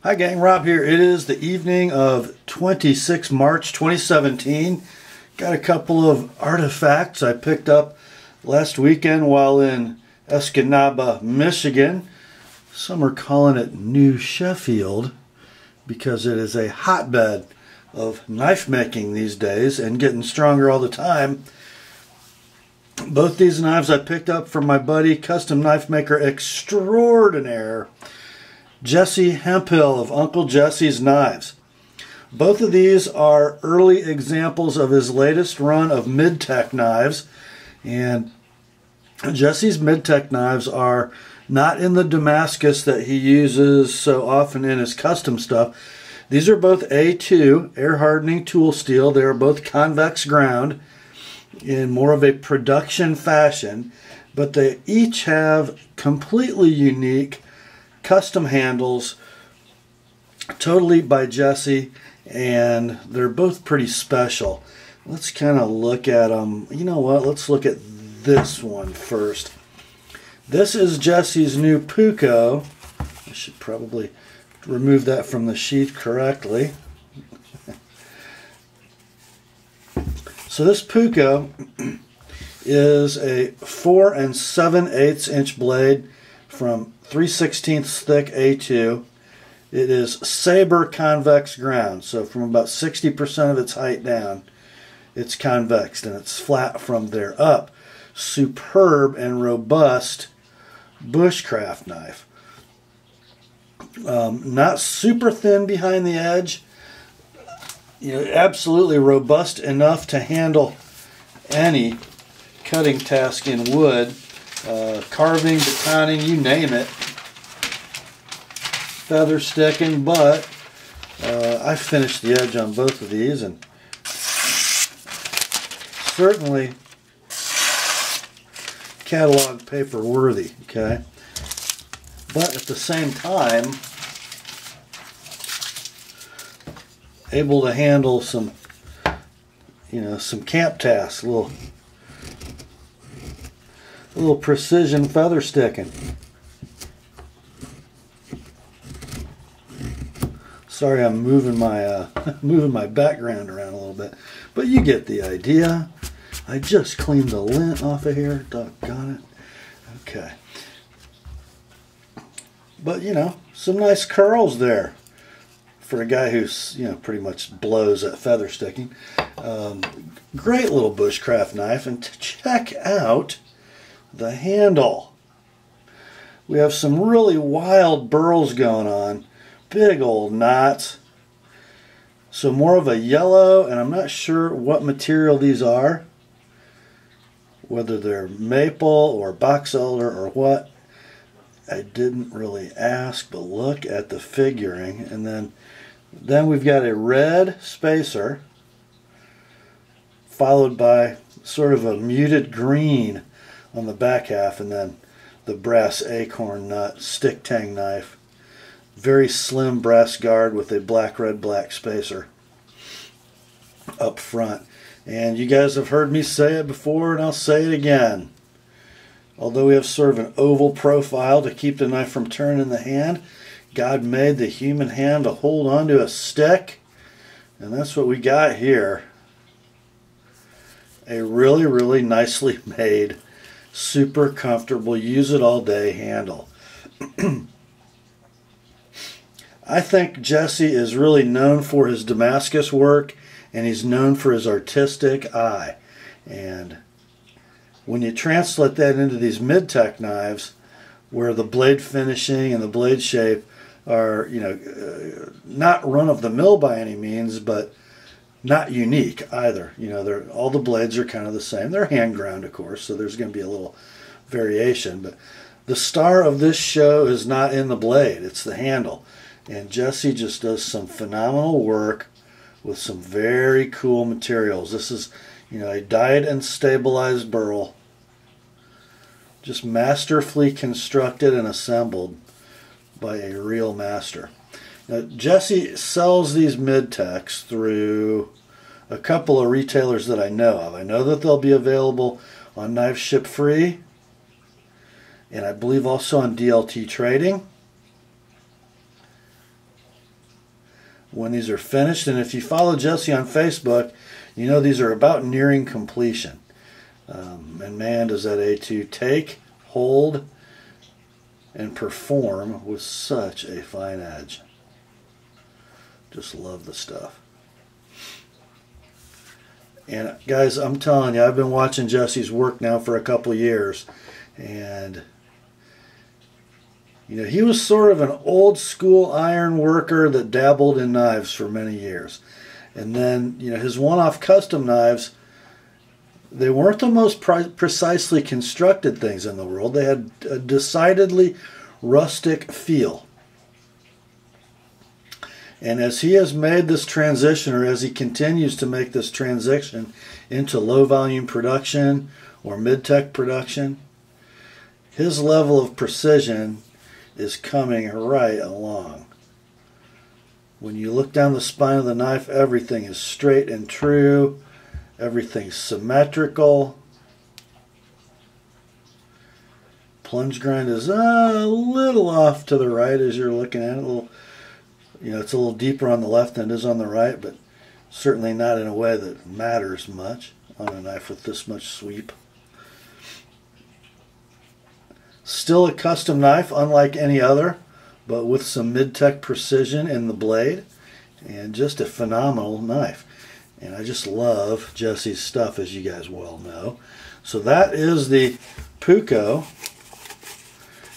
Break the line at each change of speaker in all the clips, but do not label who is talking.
Hi gang, Rob here. It is the evening of 26 March 2017. Got a couple of artifacts I picked up last weekend while in Escanaba, Michigan. Some are calling it New Sheffield because it is a hotbed of knife making these days and getting stronger all the time. Both these knives I picked up from my buddy, custom knife maker extraordinaire, Jesse Hemphill of Uncle Jesse's Knives. Both of these are early examples of his latest run of mid-tech knives, and Jesse's mid-tech knives are not in the Damascus that he uses so often in his custom stuff. These are both A2 air hardening tool steel. They are both convex ground in more of a production fashion, but they each have completely unique custom handles, totally by Jesse, and they're both pretty special. Let's kind of look at them. You know what? Let's look at this one first. This is Jesse's new Puukko. I should probably remove that from the sheath correctly. So this Puukko is a 4 7/8 inch blade from 3/16 thick A2. It is saber convex ground, so from about 60% of its height down, it's convex, and it's flat from there up. Superb and robust bushcraft knife. Not super thin behind the edge. You know, absolutely robust enough to handle any cutting task in wood. Carving, batoning, you name it. Feather sticking, but I finished the edge on both of these, and certainly catalog paper worthy, okay? But at the same time, able to handle some, some camp tasks, a little precision feather sticking. Sorry, I'm moving my moving my background around a little bit, but you get the idea. I just cleaned the lint off of here. Doggone it. Okay. But some nice curls there for a guy who's pretty much blows at feather sticking. Great little bushcraft knife, and check out the handle. We have some really wild burls going on, big old knots. So more of a yellow, and I'm not sure what material these are, whether they're maple or box elder or what. I didn't really ask, but look at the figuring. And then we've got a red spacer followed by sort of a muted green on the back half, and then the brass acorn nut stick tang knife. Very slim brass guard with a black, red, black spacer up front. And you guys have heard me say it before, and I'll say it again. Although we have sort of an oval profile to keep the knife from turning in the hand, God made the human hand to hold onto a stick, and that's what we got here. A really, really nicely made, super comfortable, use it all day handle. I think Jesse is really known for his Damascus work, and he's known for his artistic eye. And when you translate that into these mid-tech knives, where the blade finishing and the blade shape are, not run-of-the-mill by any means, but not unique either. All the blades are kind of the same. They're hand ground, of course, so there's going to be a little variation. But the star of this show is not in the blade, it's the handle. And Jesse just does some phenomenal work with some very cool materials. This is, a dyed and stabilized burl, just masterfully constructed and assembled by a real master. Now, Jesse sells these mid-techs through a couple of retailers that I know of. I know that they'll be available on Knife Ship Free, and I believe also on DLT Trading. when these are finished. And if you follow Jesse on Facebook, you know these are about nearing completion. And man, does that A2 take, hold, and perform with such a fine edge. Just love the stuff. And guys, I'm telling you, I've been watching Jesse's work now for a couple years, and you know, he was sort of an old school iron worker that dabbled in knives for many years. And then, you know, his one-off custom knives, they weren't the most precisely constructed things in the world. They had a decidedly rustic feel. And as he has made this transition, or as he continues to make this transition into low-volume production or mid-tech production, his level of precision is coming right along. When you look down the spine of the knife, everything is straight and true. Everything's symmetrical. Plunge grind is a little off to the right as you're looking at it. It's a little deeper on the left than it is on the right, but certainly not in a way that matters much on a knife with this much sweep. Still a custom knife, unlike any other, but with some mid-tech precision in the blade, and just a phenomenal knife. And I just love Jesse's stuff, as you guys well know. So that is the Puukko,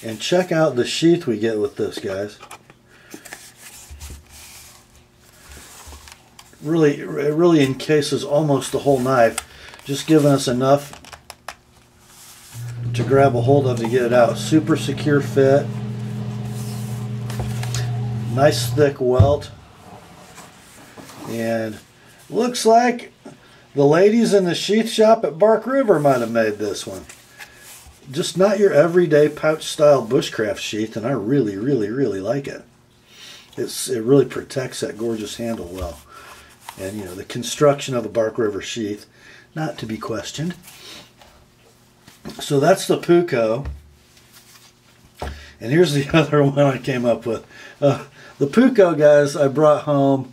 and check out the sheath we get with this, guys. It really encases almost the whole knife, just giving us enough to grab a hold of to get it out. Super secure fit. Nice thick welt. And looks like the ladies in the sheath shop at Bark River might have made this one. Just not your everyday pouch style bushcraft sheath, and I really like it. It really protects that gorgeous handle well. And you know, the construction of a Bark River sheath, not to be questioned. So that's the Puukko. And here's the other one I came up with. The Puukko, guys, I brought home.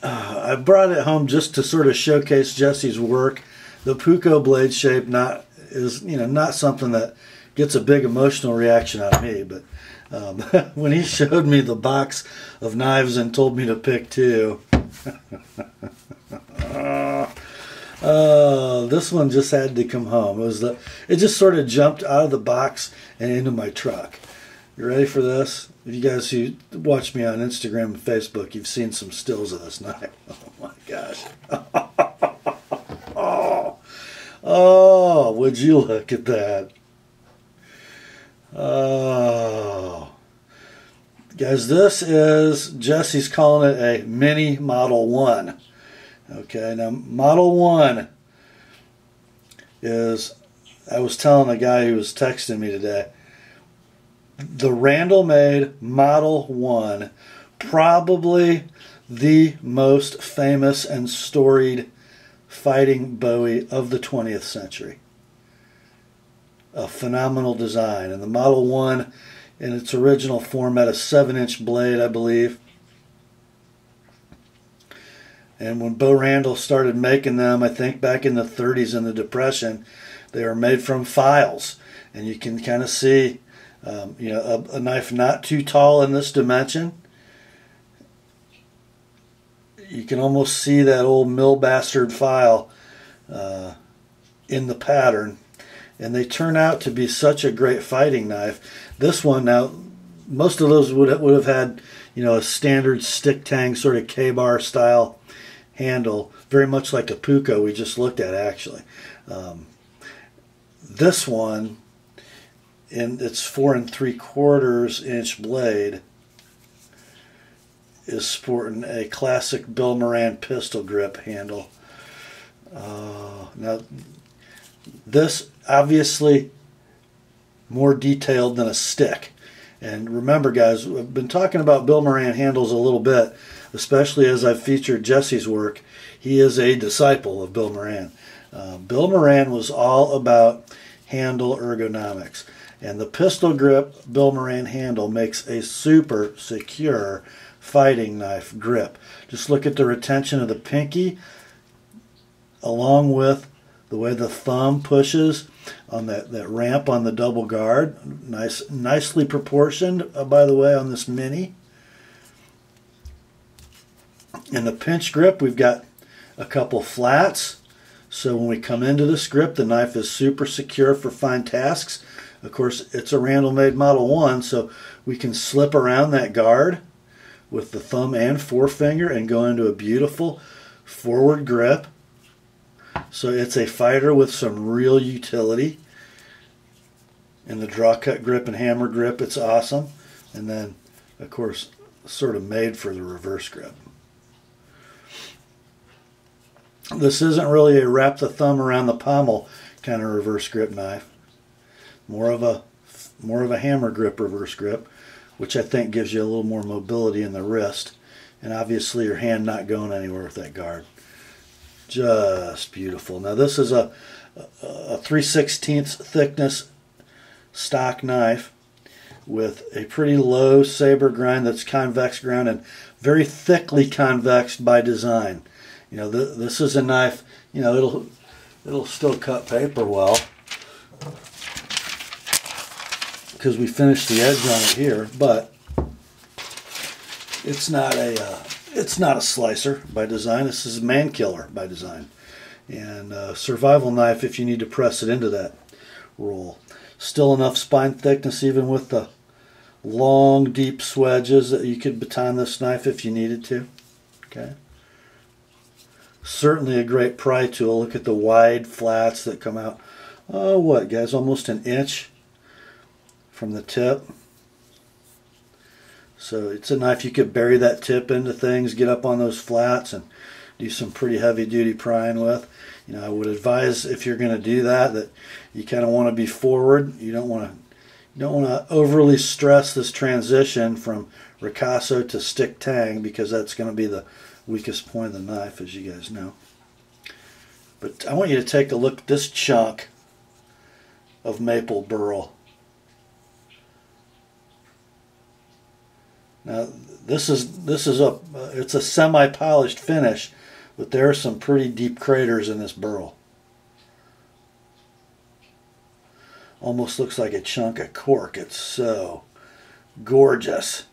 I brought it home just to sort of showcase Jesse's work. The Puukko blade shape is not something that gets a big emotional reaction out of me, but when he showed me the box of knives and told me to pick two, this one just had to come home. It just sort of jumped out of the box and into my truck. You ready for this? If you guys who watch me on Instagram and Facebook, you've seen some stills of this knife. Oh my gosh. Oh, would you look at that? Oh. Guys, this is, Jesse's calling it a mini Model 1. Okay, now Model 1 is, I was telling a guy who was texting me today, the Randall made Model 1, probably the most famous and storied fighting Bowie of the 20th century. A phenomenal design. And the Model 1 in its original form had a 7-inch blade, I believe. And when Bo Randall started making them, I think back in the 30s in the Depression, they were made from files. And you can kind of see a knife not too tall in this dimension. You can almost see that old mill bastard file in the pattern. And they turn out to be such a great fighting knife. This one, now, most of those would have had, a standard stick tang sort of K-bar style handle, very much like a Puukko we just looked at, actually. This one, in its 4 3/4 inch blade, is sporting a classic Bill Moran pistol grip handle. Now, this obviously more detailed than a stick. And remember, guys, I've been talking about Bill Moran handles a little bit, especially as I've featured Jesse's work. He is a disciple of Bill Moran. Bill Moran was all about handle ergonomics. And the pistol grip Bill Moran handle makes a super secure fighting knife grip. Just look at the retention of the pinky along with the way the thumb pushes on that ramp on the double guard. Nicely proportioned, by the way, on this mini. In the pinch grip, we've got a couple flats. So when we come into this grip, the knife is super secure for fine tasks. Of course, it's a Randall-made Model 1, so we can slip around that guard with the thumb and forefinger and go into a beautiful forward grip. So it's a fighter with some real utility. In the draw cut grip and hammer grip, it's awesome. And then, of course, sort of made for the reverse grip. This isn't really a wrap the thumb around the pommel kind of reverse grip knife. More of a hammer grip reverse grip, which I think gives you a little more mobility in the wrist, and obviously your hand not going anywhere with that guard. Just beautiful. Now this is a 3/16 thickness stock knife with a pretty low saber grind that's convex ground and very thickly convexed by design. You know, this is a knife, you know, it'll still cut paper well because we finished the edge on it here, but it's not a slicer by design. This is a man killer by design, and a survival knife if you need to press it into that roll. Still enough spine thickness even with the long deep swedges that you could baton this knife if you needed to. Okay. Certainly a great pry tool. Look at the wide flats that come out. Oh, what, guys? Almost an inch from the tip. So it's a knife you could bury that tip into things, get up on those flats, and do some pretty heavy-duty prying with. You know, I would advise if you're going to do that you kind of want to be forward. You don't want to overly stress this transition from ricasso to stick tang, because that's going to be the weakest point of the knife, as you guys know. But I want you to take a look at this chunk of maple burl. Now this is it's a semi-polished finish, but there are some pretty deep craters in this burl. Almost looks like a chunk of cork. It's so gorgeous.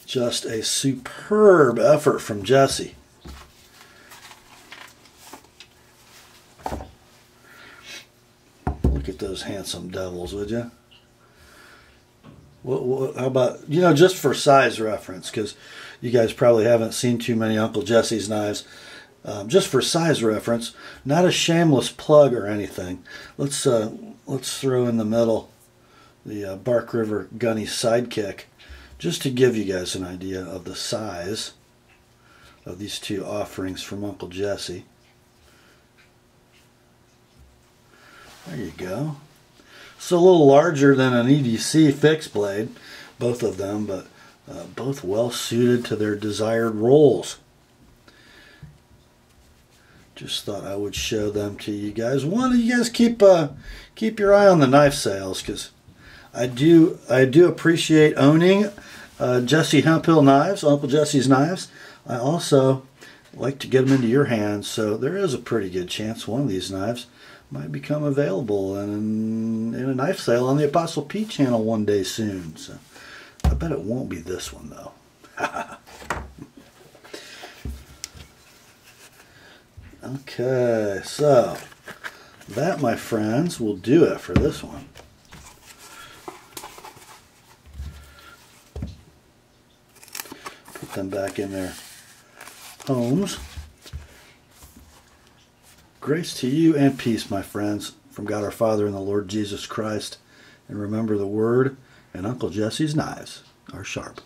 Just a superb effort from Jesse. Look at those handsome devils, would you? How about, you know, just for size reference, because you guys probably haven't seen too many Uncle Jesse's knives. Just for size reference, not a shameless plug or anything. Let's throw in the middle the Bark River Gunny Sidekick, just to give you guys an idea of the size of these two offerings from Uncle Jesse. There you go. It's a little larger than an EDC fixed blade, both of them, but both well suited to their desired roles. Just thought I would show them to you guys. One of you guys keep your eye on the knife sales, because I do appreciate owning Jesse Hemphill knives, Uncle Jesse's knives. I also like to get them into your hands, so there is a pretty good chance one of these knives might become available in a knife sale on the TheApostleP channel one day soon. So I bet it won't be this one, though. Okay, so that, my friends, will do it for this one. Put them back in their homes. Grace to you and peace, my friends, from God our Father and the Lord Jesus Christ. And remember, the Word and Uncle Jesse's knives are sharp.